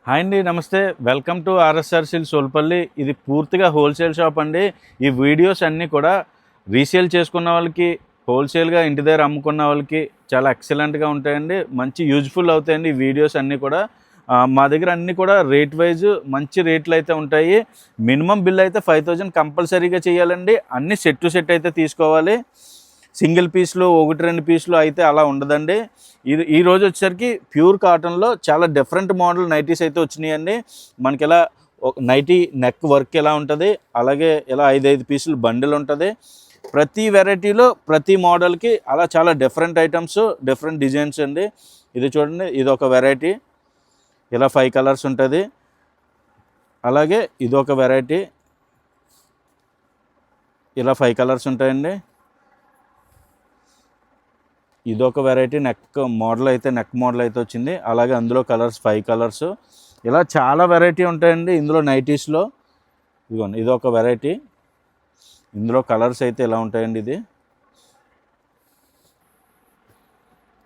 Hi అండి, నమస్తే. Welcome to RSR silks Solpalli. ఇది పూర్తిగా హోల్సేల్ షాప్ అండి. ఈ వీడియోస్ అన్నీ కూడా రీసేల్ చేసుకున్న వాళ్ళకి, హోల్సేల్గా ఇంటి దగ్గర అమ్ముకున్న వాళ్ళకి చాలా ఎక్సలెంట్గా ఉంటాయండి. మంచి యూజ్ఫుల్ అవుతాయండి ఈ వీడియోస్ అన్నీ కూడా. మా దగ్గర అన్నీ కూడా రేట్ వైజ్ మంచి రేట్లు అయితే ఉంటాయి. మినిమం బిల్ అయితే 5000 కంపల్సరీగా చేయాలండి. అన్నీ సెట్ టు సెట్ అయితే తీసుకోవాలి. సింగిల్ పీస్లు 1-2 పీస్లు అయితే అలా ఉండదండి. ఈ రోజు వచ్చేసరికి ప్యూర్ కాటన్లో చాలా డిఫరెంట్ మోడల్ నైటీస్ అయితే వచ్చినాయండి. మనకి ఇలా ఒక నైటీ నెక్ వర్క్ ఎలా ఉంటుంది, అలాగే ఇలా 5 పీసులు బండిల్ ఉంటుంది. ప్రతి వెరైటీలో ప్రతి మోడల్కి అలా చాలా డిఫరెంట్ ఐటమ్స్, డిఫరెంట్ డిజైన్స్ అండి. ఇది చూడండి, ఇది ఒక వెరైటీ, ఇలా 5 కలర్స్ ఉంటుంది. అలాగే ఇది ఒక వెరైటీ, ఇలా 5 కలర్స్ ఉంటాయండి. ఇదొక వెరైటీ నెక్ మోడల్ అయితే వచ్చింది. అలాగే అందులో కలర్స్ 5 కలర్స్, ఇలా చాలా వెరైటీ ఉంటాయండి ఇందులో నైటీస్లో. ఇదిగోండి, ఇదొక వెరైటీ, ఇందులో కలర్స్ అయితే ఇలా ఉంటాయండి. ఇది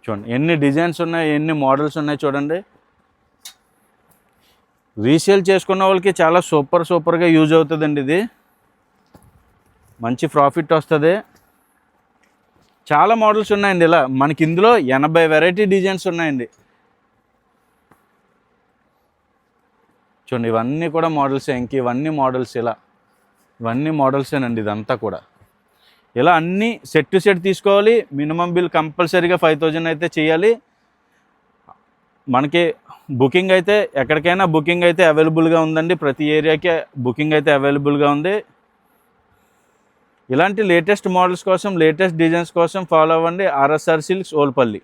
చూడండి ఎన్ని డిజైన్స్ ఉన్నాయి, ఎన్ని మోడల్స్ ఉన్నాయి చూడండి. రీసేల్ చేసుకున్న వాళ్ళకి చాలా సూపర్గా యూజ్ అవుతుందండి. ఇది మంచి ప్రాఫిట్ వస్తుంది. చాలా మోడల్స్ ఉన్నాయండి. ఇలా మనకి ఇందులో 80 వెరైటీ డిజైన్స్ ఉన్నాయండి. చూడండి, ఇవన్నీ కూడా మోడల్సే. ఇవన్నీ మోడల్స్, ఇవన్నీ మోడల్సేనండి. ఇదంతా కూడా ఇలా అన్నీ సెట్ టు సెట్ తీసుకోవాలి. మినిమం బిల్ కంపల్సరీగా 5000 అయితే చేయాలి. మనకి బుకింగ్ అయితే ఎక్కడికైనా బుకింగ్ అయితే అవైలబుల్గా ఉందండి. ప్రతి ఏరియాకి బుకింగ్ అయితే అవైలబుల్గా ఉంది. ఇలాంటి లేటెస్ట్ మోడల్స్ కోసం, లేటెస్ట్ డిజైన్స్ కోసం ఫాలో అవ్వండి ఆర్ఎస్ఆర్ సిల్క్స్ ఓల్పల్లి.